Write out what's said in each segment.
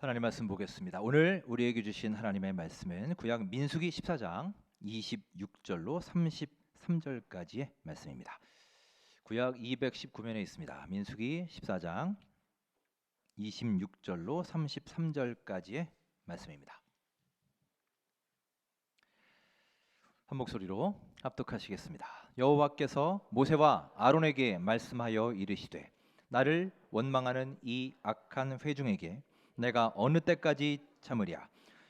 하나님 말씀 보겠습니다. 오늘 우리에게 주신 하나님의 말씀은 구약 민수기 14장 26절로 33절까지의 말씀입니다. 구약 219면에 있습니다. 민수기 14장 26절로 33절까지의 말씀입니다. 한 목소리로 합독하시겠습니다. 여호와께서 모세와 아론에게 말씀하여 이르시되 나를 원망하는 이 악한 회중에게 내가 어느 때까지 참으랴.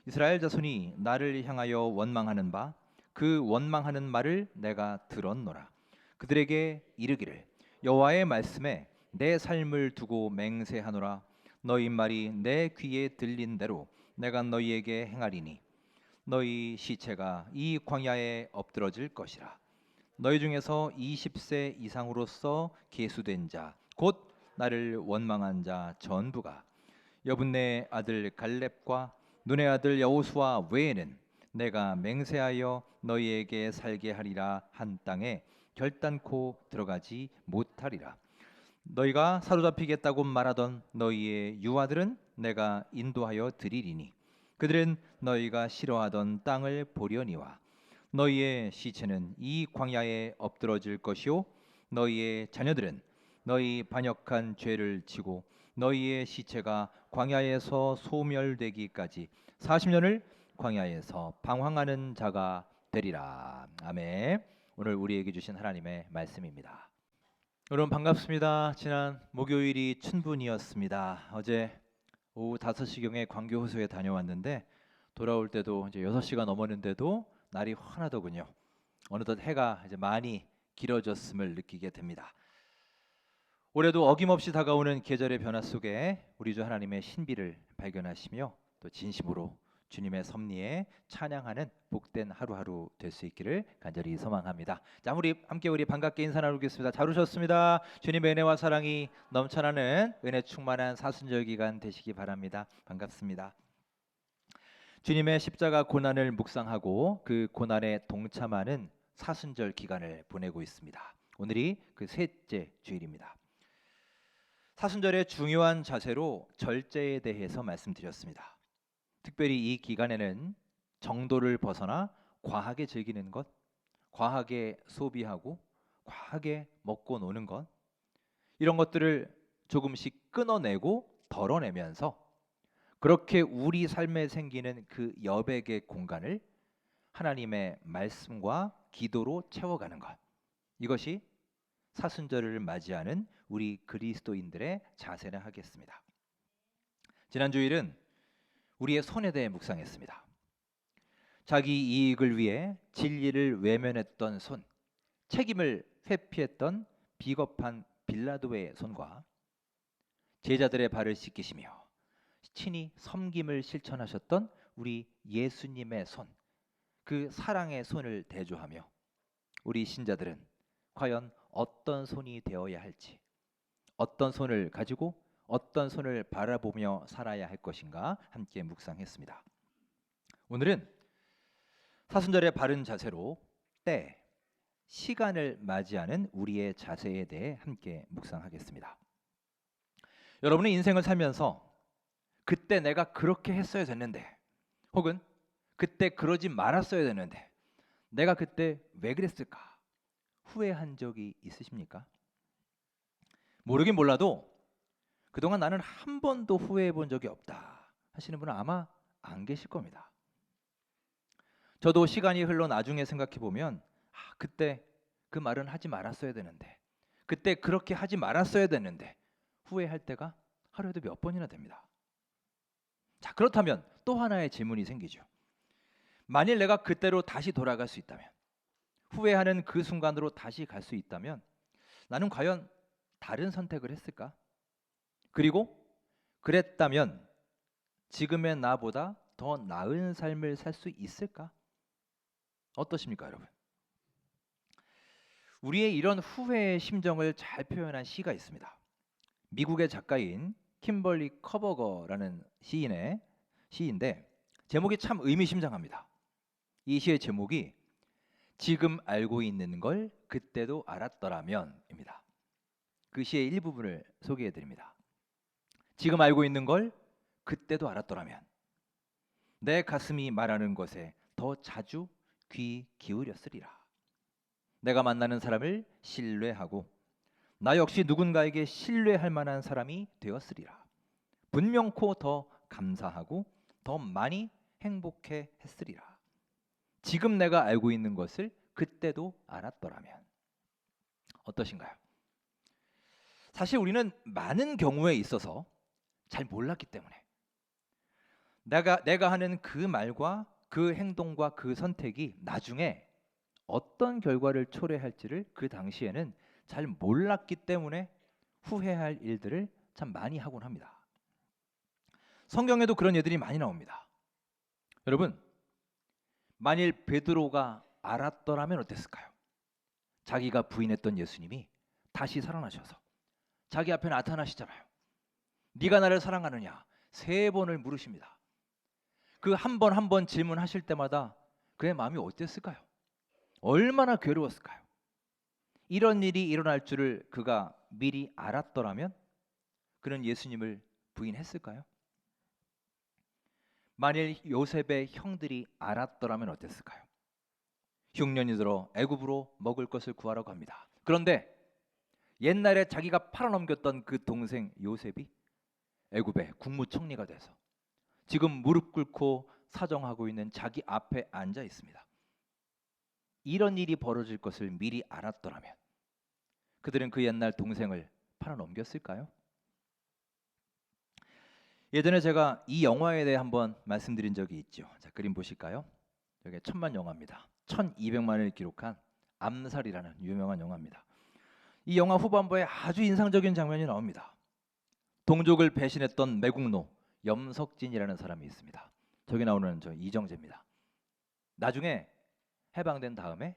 이스라엘 자손이 나를 향하여 원망하는 바 그 원망하는 말을 내가 들었노라. 그들에게 이르기를 여호와의 말씀에 내 삶을 두고 맹세하노라. 너희 말이 내 귀에 들린 대로 내가 너희에게 행하리니 너희 시체가 이 광야에 엎드러질 것이라. 너희 중에서 20세 이상으로서 계수된 자 곧 나를 원망한 자 전부가 여분네 아들 갈렙과 눈의 아들 여호수아 외에는 내가 맹세하여 너희에게 살게 하리라 한 땅에 결단코 들어가지 못하리라. 너희가 사로잡히겠다고 말하던 너희의 유아들은 내가 인도하여 드리리니 그들은 너희가 싫어하던 땅을 보려니와 너희의 시체는 이 광야에 엎드러질 것이요 너희의 자녀들은 너희 반역한 죄를 지고 너희의 시체가 광야에서 소멸되기까지 40년을 광야에서 방황하는 자가 되리라. 아멘. 오늘 우리에게 주신 하나님의 말씀입니다. 여러분 반갑습니다. 지난 목요일이 춘분이었습니다. 어제 오후 5시경에 광교 호수에 다녀왔는데 돌아올 때도 이제 6시가 넘었는데도 날이 환하더군요. 어느덧 해가 이제 많이 길어졌음을 느끼게 됩니다. 올해도 어김없이 다가오는 계절의 변화 속에 우리 주 하나님의 신비를 발견하시며 또 진심으로 주님의 섭리에 찬양하는 복된 하루하루 될 수 있기를 간절히 소망합니다. 자, 우리 함께 반갑게 인사 나누겠습니다. 잘 오셨습니다. 주님의 은혜와 사랑이 넘쳐나는 은혜 충만한 사순절 기간 되시기 바랍니다. 반갑습니다. 주님의 십자가 고난을 묵상하고 그 고난에 동참하는 사순절 기간을 보내고 있습니다. 오늘이 그 셋째 주일입니다. 사순절의 중요한 자세로 절제에 대해서 말씀드렸습니다. 특별히 이 기간에는 정도를 벗어나 과하게 즐기는 것, 과하게 소비하고 과하게 먹고 노는 것, 이런 것들을 조금씩 끊어내고 덜어내면서 그렇게 우리 삶에 생기는 그 여백의 공간을 하나님의 말씀과 기도로 채워가는 것, 이것이 사순절을 맞이하는 우리 그리스도인들의 자세라 하겠습니다. 지난 주일은 우리의 손에 대해 묵상했습니다. 자기 이익을 위해 진리를 외면했던 손, 책임을 회피했던 비겁한 빌라도의 손과 제자들의 발을 씻기시며 친히 섬김을 실천하셨던 우리 예수님의 손, 그 사랑의 손을 대조하며 우리 신자들은 과연 어떤 손이 되어야 할지, 어떤 손을 가지고 어떤 손을 바라보며 살아야 할 것인가 함께 묵상했습니다. 오늘은 사순절의 바른 자세로 때, 시간을 맞이하는 우리의 자세에 대해 함께 묵상하겠습니다. 여러분의 인생을 살면서 그때 내가 그렇게 했어야 됐는데, 혹은 그때 그러지 말았어야 됐는데, 내가 그때 왜 그랬을까? 후회한 적이 있으십니까? 모르긴 몰라도 그동안 나는 한 번도 후회해 본 적이 없다 하시는 분은 아마 안 계실 겁니다. 저도 시간이 흘러 나중에 생각해 보면 그때 그 말은 하지 말았어야 되는데, 그때 그렇게 하지 말았어야 되는데 후회할 때가 하루에도 몇 번이나 됩니다. 자, 그렇다면 또 하나의 질문이 생기죠. 만일 내가 그때로 다시 돌아갈 수 있다면, 후회하는 그 순간으로 다시 갈 수 있다면 나는 과연 다른 선택을 했을까? 그리고 그랬다면 지금의 나보다 더 나은 삶을 살 수 있을까? 어떠십니까, 여러분? 우리의 이런 후회의 심정을 잘 표현한 시가 있습니다. 미국의 작가인 킴벌리 커버거라는 시인데 제목이 참 의미심장합니다. 이 시의 제목이 지금 알고 있는 걸 그때도 알았더라면입니다. 그 시의 일부분을 소개해 드립니다. 지금 알고 있는 걸 그때도 알았더라면 내 가슴이 말하는 것에 더 자주 귀 기울였으리라. 내가 만나는 사람을 신뢰하고 나 역시 누군가에게 신뢰할 만한 사람이 되었으리라. 분명코 더 감사하고 더 많이 행복해 했으리라. 지금 내가 알고 있는 것을 그때도 알았더라면. 어떠신가요? 사실 우리는 많은 경우에 있어서 잘 몰랐기 때문에 내가 하는 그 말과 그 행동과 그 선택이 나중에 어떤 결과를 초래할지를 그 당시에는 잘 몰랐기 때문에 후회할 일들을 참 많이 하곤 합니다. 성경에도 그런 예들이 많이 나옵니다. 여러분, 만일 베드로가 알았더라면 어땠을까요? 자기가 부인했던 예수님이 다시 살아나셔서 자기 앞에 나타나시잖아요. 네가 나를 사랑하느냐? 3번을 물으십니다. 그 한 번 한 번 질문하실 때마다 그의 마음이 어땠을까요? 얼마나 괴로웠을까요? 이런 일이 일어날 줄을 그가 미리 알았더라면 그는 예수님을 부인했을까요? 만일 요셉의 형들이 알았더라면 어땠을까요? 흉년이 들어 애굽으로 먹을 것을 구하러 갑니다. 그런데 옛날에 자기가 팔아넘겼던 그 동생 요셉이 애굽의 국무총리가 돼서 지금 무릎 꿇고 사정하고 있는 자기 앞에 앉아 있습니다. 이런 일이 벌어질 것을 미리 알았더라면 그들은 그 옛날 동생을 팔아넘겼을까요? 예전에 제가 이 영화에 대해 한번 말씀드린 적이 있죠. 자, 그림 보실까요? 여기 천만 영화입니다. 1200만을 기록한 암살이라는 유명한 영화입니다. 이 영화 후반부에 아주 인상적인 장면이 나옵니다. 동족을 배신했던 매국노 염석진이라는 사람이 있습니다. 저기 나오는 저 이정재입니다. 나중에 해방된 다음에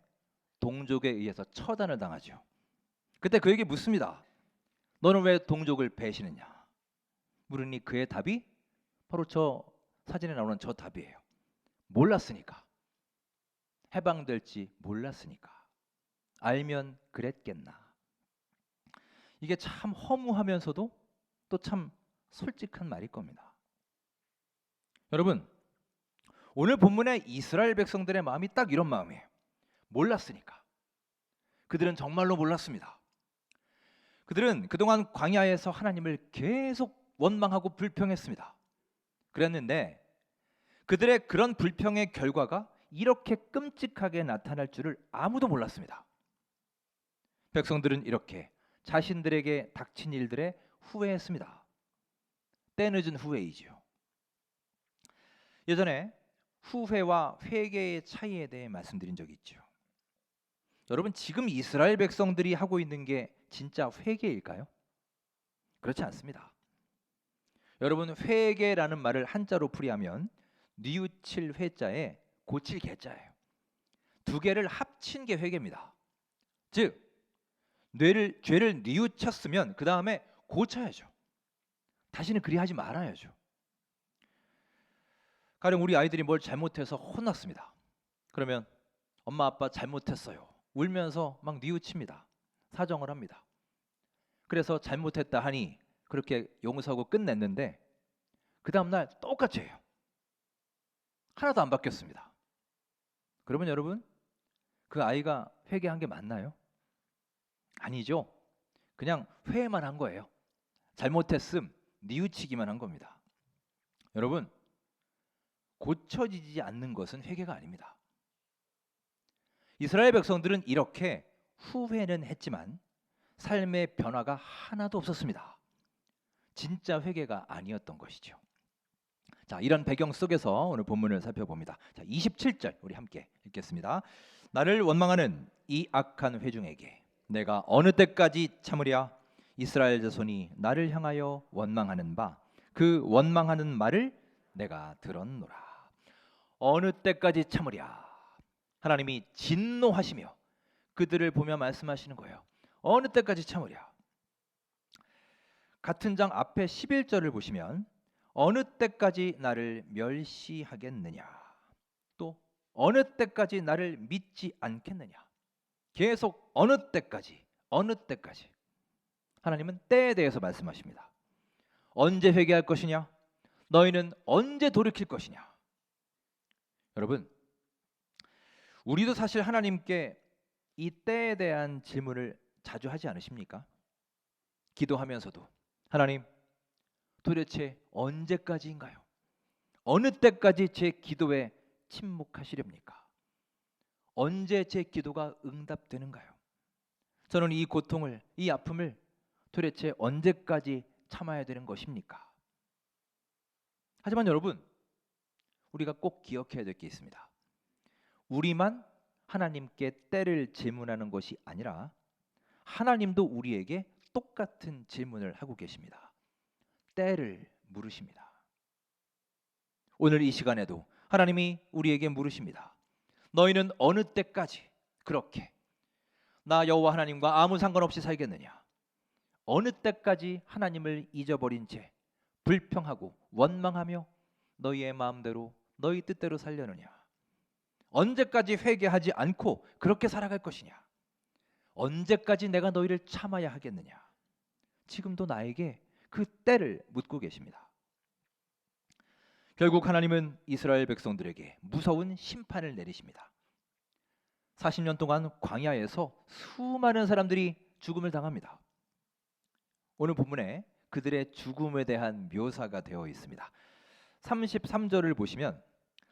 동족에 의해서 처단을 당하죠. 그때 그에게 묻습니다. 너는 왜 동족을 배신했냐? 물으니 그의 답이 바로 저 사진에 나오는 저 답이에요. 몰랐으니까. 해방될지 몰랐으니까. 알면 그랬겠나. 이게 참 허무하면서도 또 참 솔직한 말일 겁니다. 여러분, 오늘 본문의 이스라엘 백성들의 마음이 딱 이런 마음이에요. 몰랐으니까. 그들은 정말로 몰랐습니다. 그들은 그동안 광야에서 하나님을 계속 원망하고 불평했습니다. 그랬는데 그들의 그런 불평의 결과가 이렇게 끔찍하게 나타날 줄을 아무도 몰랐습니다. 백성들은 이렇게 자신들에게 닥친 일들에 후회했습니다. 때늦은 후회이지요. 예전에 후회와 회개의 차이에 대해 말씀드린 적이 있죠. 여러분, 지금 이스라엘 백성들이 하고 있는 게 진짜 회개일까요? 그렇지 않습니다. 여러분, 회개라는 말을 한자로 풀이하면 뉘우칠 회자에 고칠 개자예요. 두 개를 합친 게 회개입니다. 즉, 죄를 뉘우쳤으면 그 다음에 고쳐야죠. 다시는 그리 하지 말아야죠. 가령 우리 아이들이 뭘 잘못해서 혼났습니다. 그러면 엄마 아빠 잘못했어요. 울면서 막 뉘우칩니다. 사정을 합니다. 그래서 잘못했다 하니 그렇게 용서하고 끝냈는데 그 다음날 똑같이 해요. 하나도 안 바뀌었습니다. 그러면 여러분, 그 아이가 회개한 게 맞나요? 아니죠. 그냥 회만 한 거예요. 잘못했음, 뉘우치기만 한 겁니다. 여러분, 고쳐지지 않는 것은 회개가 아닙니다. 이스라엘 백성들은 이렇게 후회는 했지만 삶의 변화가 하나도 없었습니다. 진짜 회개가 아니었던 것이죠. 자, 이런 배경 속에서 오늘 본문을 살펴봅니다. 자, 27절 우리 함께 읽겠습니다. 나를 원망하는 이 악한 회중에게 내가 어느 때까지 참으랴? 이스라엘 자손이 나를 향하여 원망하는 바 그 원망하는 말을 내가 들었노라. 어느 때까지 참으랴? 하나님이 진노하시며 그들을 보며 말씀하시는 거예요. 어느 때까지 참으랴? 같은 장 앞에 11절을 보시면 어느 때까지 나를 멸시하겠느냐? 또 어느 때까지 나를 믿지 않겠느냐? 계속 어느 때까지 하나님은 때에 대해서 말씀하십니다. 언제 회개할 것이냐? 너희는 언제 돌이킬 것이냐? 여러분, 우리도 사실 하나님께 이 때에 대한 질문을 자주 하지 않으십니까? 기도하면서도 하나님, 도대체 언제까지인가요? 어느 때까지 제 기도에 침묵하시렵니까? 언제 제 기도가 응답되는가요? 저는 이 고통을, 이 아픔을 도대체 언제까지 참아야 되는 것입니까? 하지만 여러분, 우리가 꼭 기억해야 될 게 있습니다. 우리만 하나님께 때를 질문하는 것이 아니라 하나님도 우리에게 똑같은 질문을 하고 계십니다. 때를 물으십니다. 오늘 이 시간에도 하나님이 우리에게 물으십니다. 너희는 어느 때까지 그렇게 나 여호와 하나님과 아무 상관없이 살겠느냐? 어느 때까지 하나님을 잊어버린 채 불평하고 원망하며 너희의 마음대로 너희 뜻대로 살려느냐? 언제까지 회개하지 않고 그렇게 살아갈 것이냐? 언제까지 내가 너희를 참아야 하겠느냐? 지금도 나에게 그 때를 묻고 계십니다. 결국 하나님은 이스라엘 백성들에게 무서운 심판을 내리십니다. 40년 동안 광야에서 수많은 사람들이 죽음을 당합니다. 오늘 본문에 그들의 죽음에 대한 묘사가 되어 있습니다. 33절을 보시면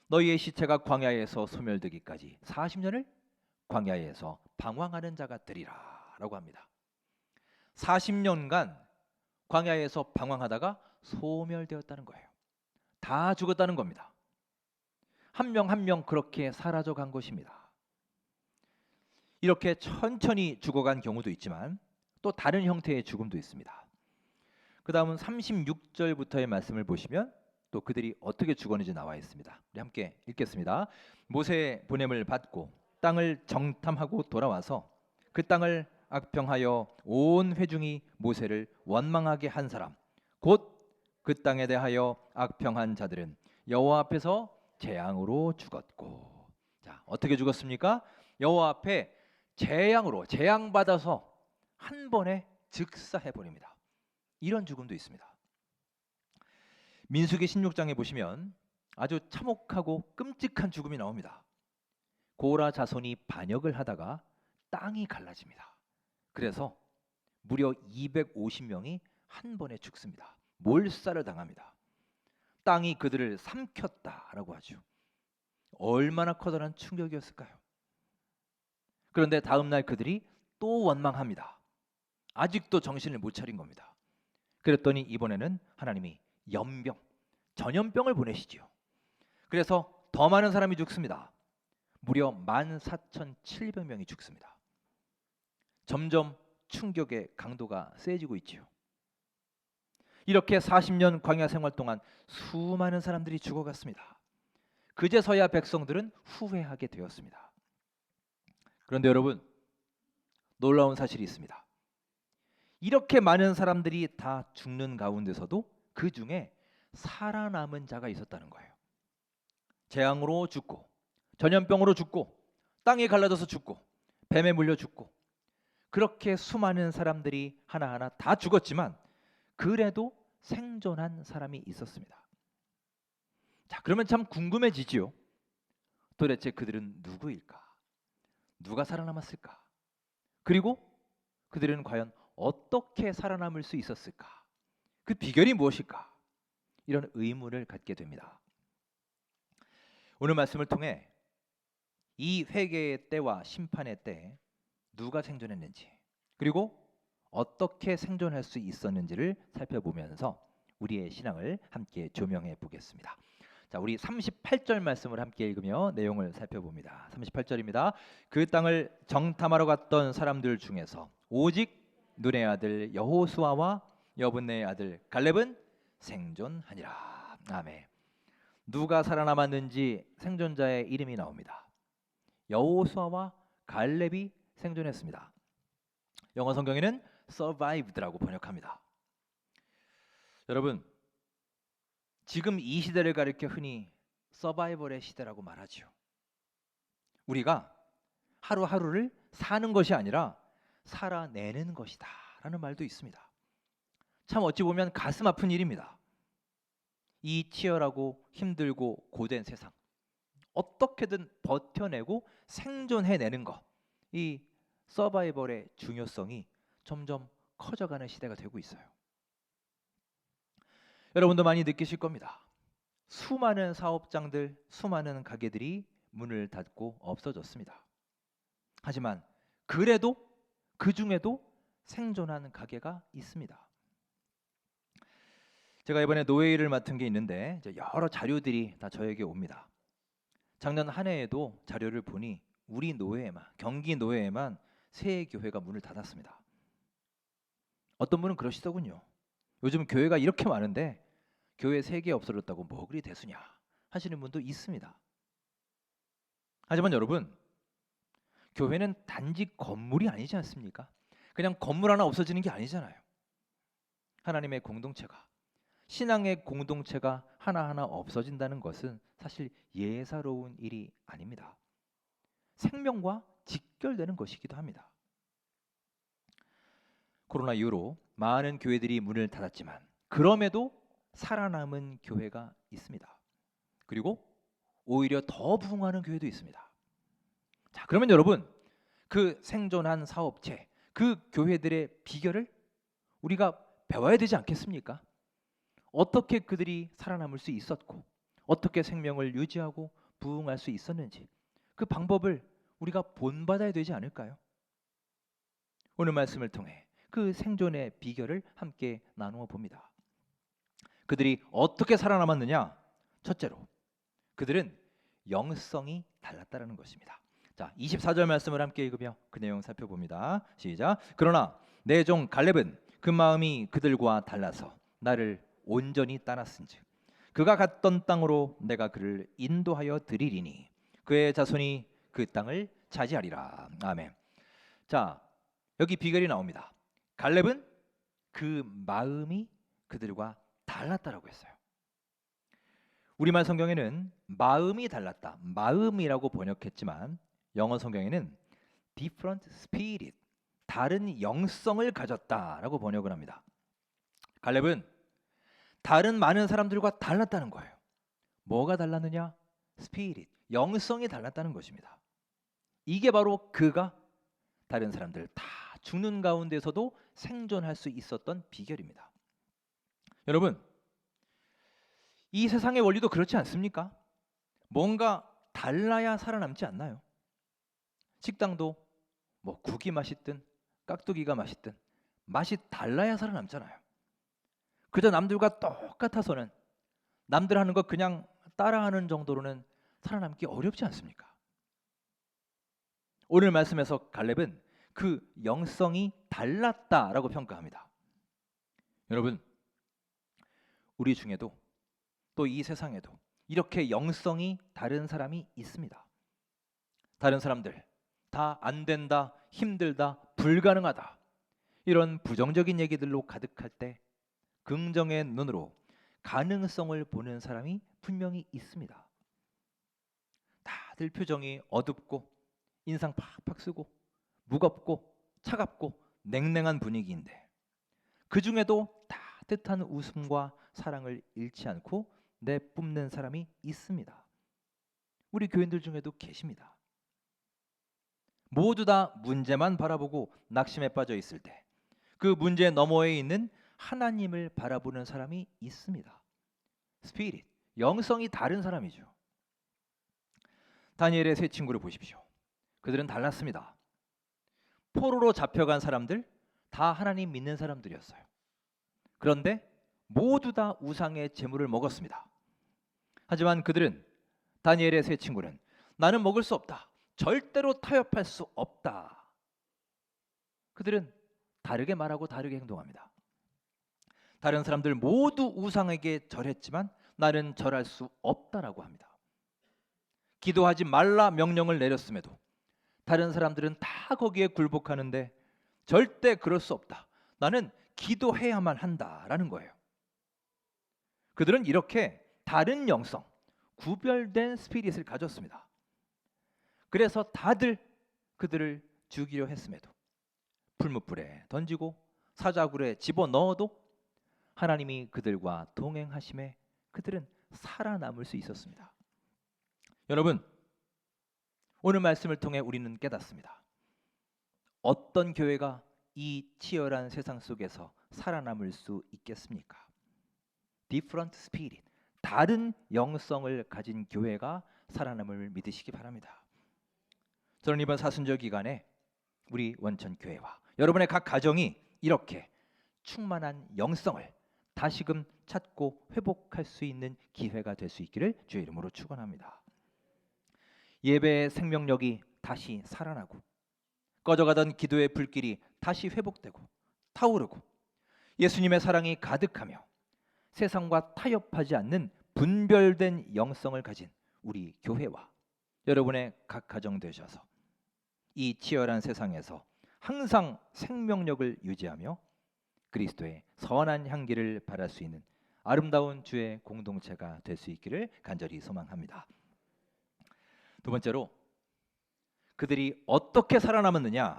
너희의 시체가 광야에서 소멸되기까지 40년을 광야에서 방황하는 자가 되리라 라고 합니다. 40년간 광야에서 방황하다가 소멸되었다는 거예요. 다 죽었다는 겁니다. 한 명 한 명 그렇게 사라져 간 것입니다. 이렇게 천천히 죽어간 경우도 있지만 또 다른 형태의 죽음도 있습니다. 그 다음은 36절부터의 말씀을 보시면 또 그들이 어떻게 죽었는지 나와 있습니다. 우리 함께 읽겠습니다. 모세의 보냄을 받고 땅을 정탐하고 돌아와서 그 땅을 악평하여 온 회중이 모세를 원망하게 한 사람 곧 그 땅에 대하여 악평한 자들은 여호와 앞에서 재앙으로 죽었고. 자, 어떻게 죽었습니까? 여호와 앞에 재앙으로 재앙받아서 한 번에 즉사해 버립니다. 이런 죽음도 있습니다. 민수기 16장에 보시면 아주 참혹하고 끔찍한 죽음이 나옵니다. 고라 자손이 반역을 하다가 땅이 갈라집니다. 그래서 무려 250명이 한 번에 죽습니다. 몰살을 당합니다. 땅이 그들을 삼켰다라고 하죠. 얼마나 커다란 충격이었을까요? 그런데 다음 날 그들이 또 원망합니다. 아직도 정신을 못 차린 겁니다. 그랬더니 이번에는 하나님이 연병, 전염병을 보내시지요. 그래서 더 많은 사람이 죽습니다. 무려 14,700명이 죽습니다. 점점 충격의 강도가 세지고 있지요. 이렇게 40년 광야 생활 동안 수많은 사람들이 죽어갔습니다. 그제서야 백성들은 후회하게 되었습니다. 그런데 여러분, 놀라운 사실이 있습니다. 이렇게 많은 사람들이 다 죽는 가운데서도 그 중에 살아남은 자가 있었다는 거예요. 재앙으로 죽고 전염병으로 죽고 땅이 갈라져서 죽고 뱀에 물려 죽고 그렇게 수많은 사람들이 하나하나 다 죽었지만 그래도 생존한 사람이 있었습니다. 자, 그러면 참 궁금해지지요. 도대체 그들은 누구일까? 누가 살아남았을까? 그리고 그들은 과연 어떻게 살아남을 수 있었을까? 그 비결이 무엇일까? 이런 의문을 갖게 됩니다. 오늘 말씀을 통해 이 회개의 때와 심판의 때 누가 생존했는지 그리고 어떻게 생존할 수 있었는지를 살펴보면서 우리의 신앙을 함께 조명해 보겠습니다. 자, 우리 38절 말씀을 함께 읽으며 내용을 살펴봅니다. 38절입니다. 그 땅을 정탐하러 갔던 사람들 중에서 오직 눈의 아들 여호수아와 여분네의 아들 갈렙은 생존하니라. 아멘. 누가 살아남았는지 생존자의 이름이 나옵니다. 여호수아와 갈렙이 생존했습니다. 영어 성경에는 survived라고 번역합니다. 여러분, 지금 이 시대를 가리켜 흔히 서바이벌의 시대라고 말하죠. 우리가 하루하루를 사는 것이 아니라 살아내는 것이다 라는 말도 있습니다. 참 어찌 보면 가슴 아픈 일입니다. 이 치열하고 힘들고 고된 세상 어떻게든 버텨내고 생존해내는 것, 이 서바이벌의 중요성이 점점 커져가는 시대가 되고 있어요. 여러분도 많이 느끼실 겁니다. 수많은 사업장들, 수많은 가게들이 문을 닫고 없어졌습니다. 하지만 그래도 그 중에도 생존하는 가게가 있습니다. 제가 이번에 노예일을 맡은 게 있는데 여러 자료들이 다 저에게 옵니다. 작년 한 해에도 자료를 보니 우리 노예에만, 경기 노예에만 3교회가 문을 닫았습니다. 어떤 분은 그러시더군요. 요즘 교회가 이렇게 많은데 교회 3개 없어졌다고 뭐 그리 대수냐 하시는 분도 있습니다. 하지만 여러분, 교회는 단지 건물이 아니지 않습니까? 그냥 건물 하나 없어지는 게 아니잖아요. 하나님의 공동체가, 신앙의 공동체가 하나하나 없어진다는 것은 사실 예사로운 일이 아닙니다. 생명과 직결되는 것이기도 합니다. 코로나 이후로 많은 교회들이 문을 닫았지만 그럼에도 살아남은 교회가 있습니다. 그리고 오히려 더 부흥하는 교회도 있습니다. 자, 그러면 여러분, 그 생존한 사업체, 그 교회들의 비결을 우리가 배워야 되지 않겠습니까? 어떻게 그들이 살아남을 수 있었고 어떻게 생명을 유지하고 부흥할 수 있었는지 그 방법을 우리가 본받아야 되지 않을까요? 오늘 말씀을 통해 그 생존의 비결을 함께 나누어 봅니다. 그들이 어떻게 살아남았느냐? 첫째로 그들은 영성이 달랐다는 것입니다. 자, 24절 말씀을 함께 읽으며 그 내용 살펴봅니다. 시작. 그러나 내 종 갈렙은 그 마음이 그들과 달라서 나를 온전히 따랐은즉 그가 갔던 땅으로 내가 그를 인도하여 드리리니 그의 자손이 그 땅을 차지하리라. 아멘. 자, 여기 비결이 나옵니다. 갈렙은 그 마음이 그들과 달랐다라고 했어요. 우리말 성경에는 마음이 달랐다, 마음이라고 번역했지만 영어 성경에는 different spirit, 다른 영성을 가졌다라고 번역을 합니다. 갈렙은 다른 많은 사람들과 달랐다는 거예요. 뭐가 달랐느냐? spirit, 영성이 달랐다는 것입니다. 이게 바로 그가 다른 사람들 다 죽는 가운데서도 생존할 수 있었던 비결입니다. 여러분, 이 세상의 원리도 그렇지 않습니까? 뭔가 달라야 살아남지 않나요? 식당도 뭐 국이 맛있든 깍두기가 맛있든 맛이 달라야 살아남잖아요. 그저 남들과 똑같아서는 남들 하는 거 그냥 따라하는 정도로는 살아남기 어렵지 않습니까? 오늘 말씀에서 갈렙은 그 영성이 달랐다라고 평가합니다. 여러분, 우리 중에도 또 이 세상에도 이렇게 영성이 다른 사람이 있습니다. 다른 사람들 다 안 된다, 힘들다, 불가능하다 이런 부정적인 얘기들로 가득할 때 긍정의 눈으로 가능성을 보는 사람이 분명히 있습니다. 다들 표정이 어둡고 인상 팍팍 쓰고 무겁고 차갑고 냉랭한 분위기인데 그 중에도 따뜻한 웃음과 사랑을 잃지 않고 내뿜는 사람이 있습니다. 우리 교인들 중에도 계십니다. 모두 다 문제만 바라보고 낙심에 빠져 있을 때 그 문제 너머에 있는 하나님을 바라보는 사람이 있습니다. 스피릿, 영성이 다른 사람이죠. 다니엘의 세 친구를 보십시오. 그들은 달랐습니다. 포로로 잡혀간 사람들 다 하나님 믿는 사람들이었어요. 그런데 모두 다 우상의 제물을 먹었습니다. 하지만 그들은, 다니엘의 세 친구는 나는 먹을 수 없다, 절대로 타협할 수 없다. 그들은 다르게 말하고 다르게 행동합니다. 다른 사람들 모두 우상에게 절했지만 나는 절할 수 없다라고 합니다. 기도하지 말라 명령을 내렸음에도 다른 사람들은 다 거기에 굴복하는데 절대 그럴 수 없다, 나는 기도해야만 한다라는 거예요. 그들은 이렇게 다른 영성, 구별된 스피릿을 가졌습니다. 그래서 다들 그들을 죽이려 했음에도 풀무불에 던지고 사자굴에 집어넣어도 하나님이 그들과 동행하심에 그들은 살아남을 수 있었습니다. 여러분, 오늘 말씀을 통해 우리는 깨닫습니다. 어떤 교회가 이 치열한 세상 속에서 살아남을 수 있겠습니까? Different spirit, 다른 영성을 가진 교회가 살아남을 믿으시기 바랍니다. 저는 이번 사순절 기간에 우리 원천교회와 여러분의 각 가정이 이렇게 충만한 영성을 다시금 찾고 회복할 수 있는 기회가 될 수 있기를 주의 이름으로 축원합니다. 예배의 생명력이 다시 살아나고 꺼져가던 기도의 불길이 다시 회복되고 타오르고 예수님의 사랑이 가득하며 세상과 타협하지 않는 분별된 영성을 가진 우리 교회와 여러분의 각 가정 되셔서 이 치열한 세상에서 항상 생명력을 유지하며 그리스도의 선한 향기를 발할 수 있는 아름다운 주의 공동체가 될 수 있기를 간절히 소망합니다. 두 번째로 그들이 어떻게 살아남았느냐,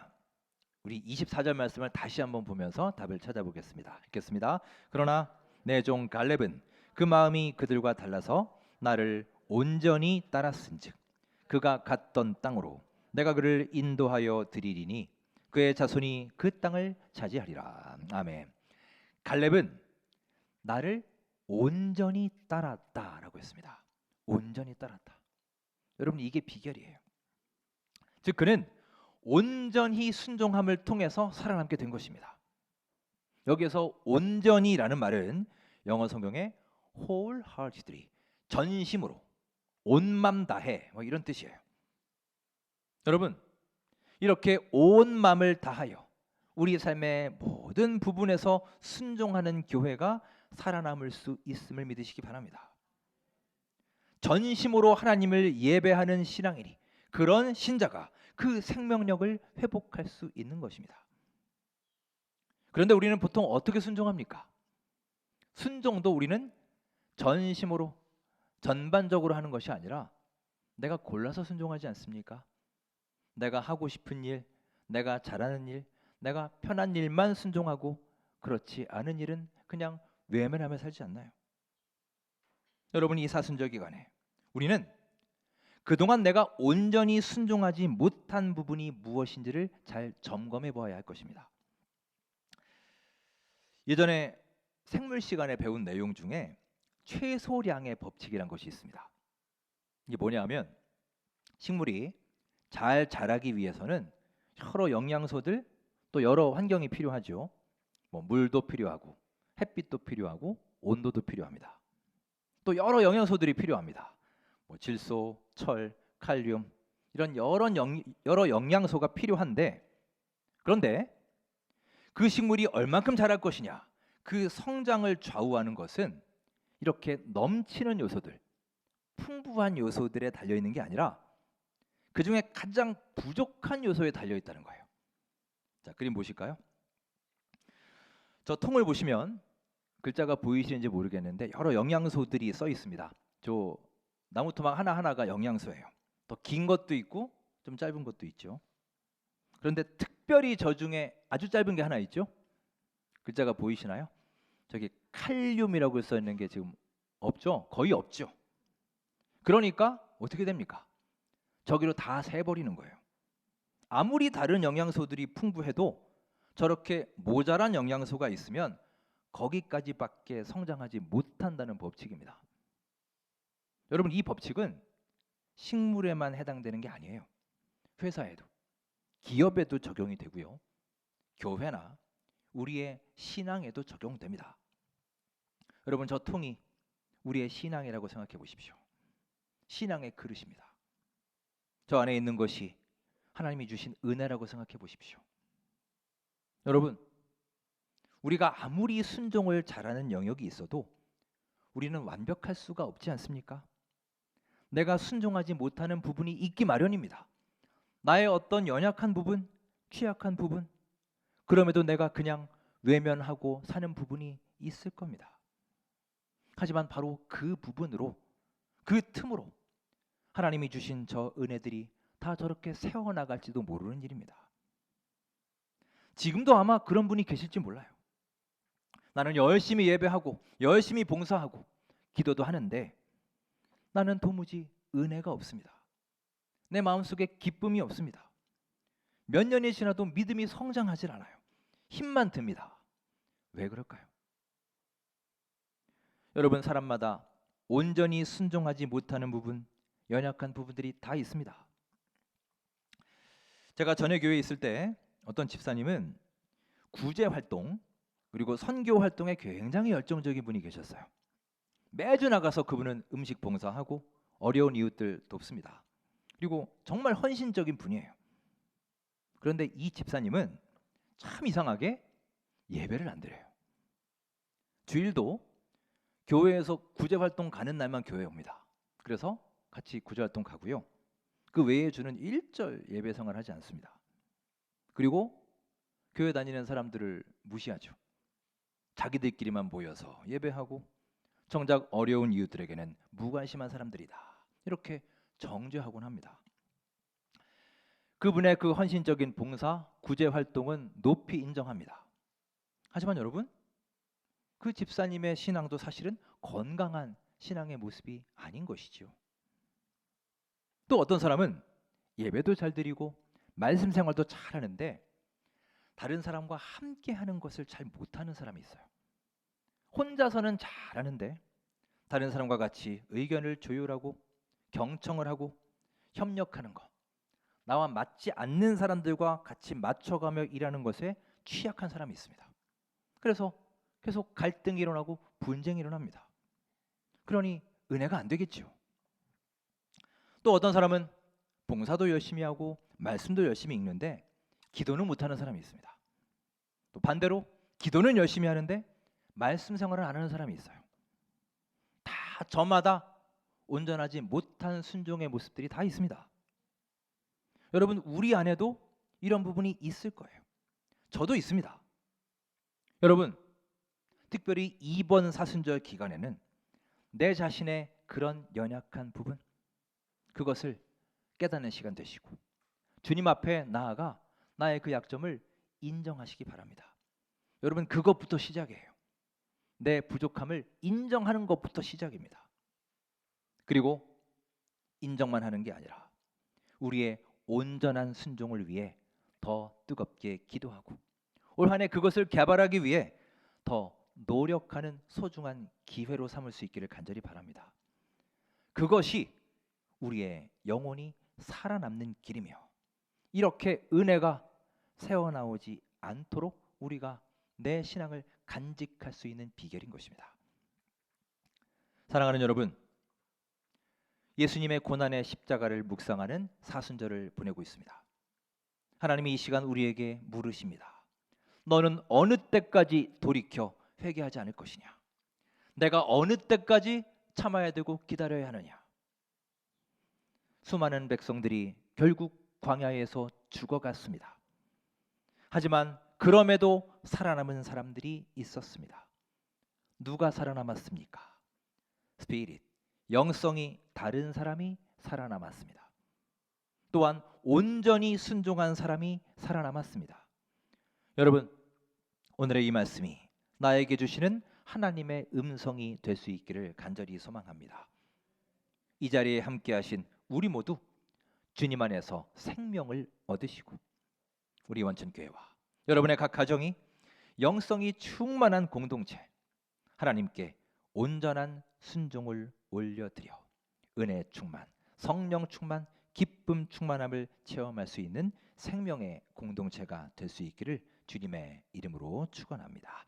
우리 24절 말씀을 다시 한번 보면서 답을 찾아보겠습니다. 읽겠습니다. 그러나 내 종 갈렙은 그 마음이 그들과 달라서 나를 온전히 따랐은즉 그가 갔던 땅으로 내가 그를 인도하여 드리리니 그의 자손이 그 땅을 차지하리라. 아멘. 갈렙은 나를 온전히 따랐다라고 했습니다. 온전히 따랐다. 여러분, 이게 비결이에요. 즉 그는 온전히 순종함을 통해서 살아남게 된 것입니다. 여기에서 온전히라는 말은 영어 성경에 wholeheartedly, 전심으로, 온 맘 다해, 이런 뜻이에요. 여러분, 이렇게 온 마음을 다하여 우리 삶의 모든 부분에서 순종하는 교회가 살아남을 수 있음을 믿으시기 바랍니다. 전심으로 하나님을 예배하는 신앙이니 그런 신자가 그 생명력을 회복할 수 있는 것입니다. 그런데 우리는 보통 어떻게 순종합니까? 순종도 우리는 전심으로 전반적으로 하는 것이 아니라 내가 골라서 순종하지 않습니까? 내가 하고 싶은 일, 내가 잘하는 일, 내가 편한 일만 순종하고 그렇지 않은 일은 그냥 외면하며 살지 않나요? 여러분, 이 사순절 기간에 우리는 그동안 내가 온전히 순종하지 못한 부분이 무엇인지를 잘 점검해 보아야 할 것입니다. 예전에 생물 시간에 배운 내용 중에 최소량의 법칙이란 것이 있습니다. 이게 뭐냐면 식물이 잘 자라기 위해서는 여러 영양소들 또 여러 환경이 필요하죠. 물도 필요하고 햇빛도 필요하고 온도도 필요합니다. 또 여러 영양소들이 필요합니다. 질소, 철, 칼륨 이런 여러 영양소가 필요한데, 그런데 그 식물이 얼만큼 자랄 것이냐, 그 성장을 좌우하는 것은 이렇게 넘치는 요소들, 풍부한 요소들에 달려 있는 게 아니라 그 중에 가장 부족한 요소에 달려 있다는 거예요. 자, 그림 보실까요? 저 통을 보시면 글자가 보이시는지 모르겠는데 여러 영양소들이 써 있습니다. 저 나무 토막 하나하나가 영양소예요. 더 긴 것도 있고 좀 짧은 것도 있죠. 그런데 특별히 저 중에 아주 짧은 게 하나 있죠. 글자가 보이시나요? 저기 칼륨이라고 써 있는 게 지금 없죠? 거의 없죠. 그러니까 어떻게 됩니까? 저기로 다 새버리는 거예요. 아무리 다른 영양소들이 풍부해도 저렇게 모자란 영양소가 있으면 거기까지밖에 성장하지 못한다는 법칙입니다. 여러분, 이 법칙은 식물에만 해당되는 게 아니에요. 회사에도, 기업에도 적용이 되고요. 교회나 우리의 신앙에도 적용됩니다. 여러분, 저 통이 우리의 신앙이라고 생각해 보십시오. 신앙의 그릇입니다. 저 안에 있는 것이 하나님이 주신 은혜라고 생각해 보십시오. 여러분, 우리가 아무리 순종을 잘하는 영역이 있어도 우리는 완벽할 수가 없지 않습니까? 내가 순종하지 못하는 부분이 있기 마련입니다. 나의 어떤 연약한 부분, 취약한 부분, 그럼에도 내가 그냥 외면하고 사는 부분이 있을 겁니다. 하지만 바로 그 부분으로, 그 틈으로 하나님이 주신 저 은혜들이 다 저렇게 새어나갈지도 모르는 일입니다. 지금도 아마 그런 분이 계실지 몰라요. 나는 열심히 예배하고 열심히 봉사하고 기도도 하는데 나는 도무지 은혜가 없습니다. 내 마음속에 기쁨이 없습니다. 몇 년이 지나도 믿음이 성장하질 않아요. 힘만 듭니다. 왜 그럴까요? 여러분, 사람마다 온전히 순종하지 못하는 부분, 연약한 부분들이 다 있습니다. 제가 전에 교회에 있을 때 어떤 집사님은 구제 활동 그리고 선교 활동에 굉장히 열정적인 분이 계셨어요. 매주 나가서 그분은 음식 봉사하고 어려운 이웃들 돕습니다. 그리고 정말 헌신적인 분이에요. 그런데 이 집사님은 참 이상하게 예배를 안 드려요. 주일도 교회에서 구제활동 가는 날만 교회에 옵니다. 그래서 같이 구제활동 가고요. 그 외에 주는 일절 예배 생활을 하지 않습니다. 그리고 교회 다니는 사람들을 무시하죠. 자기들끼리만 모여서 예배하고 정작 어려운 이웃들에게는 무관심한 사람들이다. 이렇게 정죄하곤 합니다. 그분의 그 헌신적인 봉사, 구제 활동은 높이 인정합니다. 하지만 여러분, 그 집사님의 신앙도 사실은 건강한 신앙의 모습이 아닌 것이지요. 또 어떤 사람은 예배도 잘 드리고 말씀 생활도 잘 하는데 다른 사람과 함께 하는 것을 잘 못하는 사람이 있어요. 혼자서는 잘하는데 다른 사람과 같이 의견을 조율하고 경청을 하고 협력하는 것, 나와 맞지 않는 사람들과 같이 맞춰가며 일하는 것에 취약한 사람이 있습니다. 그래서 계속 갈등이 일어나고 분쟁이 일어납니다. 그러니 은혜가 안 되겠죠. 또 어떤 사람은 봉사도 열심히 하고 말씀도 열심히 읽는데 기도는 못하는 사람이 있습니다. 또 반대로 기도는 열심히 하는데 말씀 생활을 안 하는 사람이 있어요. 다 저마다 온전하지 못한 순종의 모습들이 다 있습니다. 여러분, 우리 안에도 이런 부분이 있을 거예요. 저도 있습니다. 여러분, 특별히 이번 사순절 기간에는 내 자신의 그런 연약한 부분, 그것을 깨닫는 시간 되시고 주님 앞에 나아가 나의 그 약점을 인정하시기 바랍니다. 여러분, 그것부터 시작이에요. 내 부족함을 인정하는 것부터 시작입니다. 그리고 인정만 하는 게 아니라 우리의 온전한 순종을 위해 더 뜨겁게 기도하고 올 한 해 그것을 개발하기 위해 더 노력하는 소중한 기회로 삼을 수 있기를 간절히 바랍니다. 그것이 우리의 영혼이 살아남는 길이며 이렇게 은혜가 새어나오지 않도록 우리가 내 신앙을 간직할 수 있는 비결인 것입니다. 사랑하는 여러분, 예수님의 고난의 십자가를 묵상하는 사순절을 보내고 있습니다. 하나님이 이 시간 우리에게 물으십니다. 너는 어느 때까지 돌이켜 회개하지 않을 것이냐? 내가 어느 때까지 참아야 되고 기다려야 하느냐? 수많은 백성들이 결국 광야에서 죽어갔습니다. 하지만 그럼에도 살아남은 사람들이 있었습니다. 누가 살아남았습니까? 스피릿, 영성이 다른 사람이 살아남았습니다. 또한 온전히 순종한 사람이 살아남았습니다. 여러분, 오늘의 이 말씀이 나에게 주시는 하나님의 음성이 될 수 있기를 간절히 소망합니다. 이 자리에 함께하신 우리 모두 주님 안에서 생명을 얻으시고 우리 원천교회와 여러분의 각 가정이 영성이 충만한 공동체, 하나님께 온전한 순종을 올려드려 은혜 충만, 성령 충만, 기쁨 충만함을 체험할 수 있는 생명의 공동체가 될 수 있기를 주님의 이름으로 축원합니다.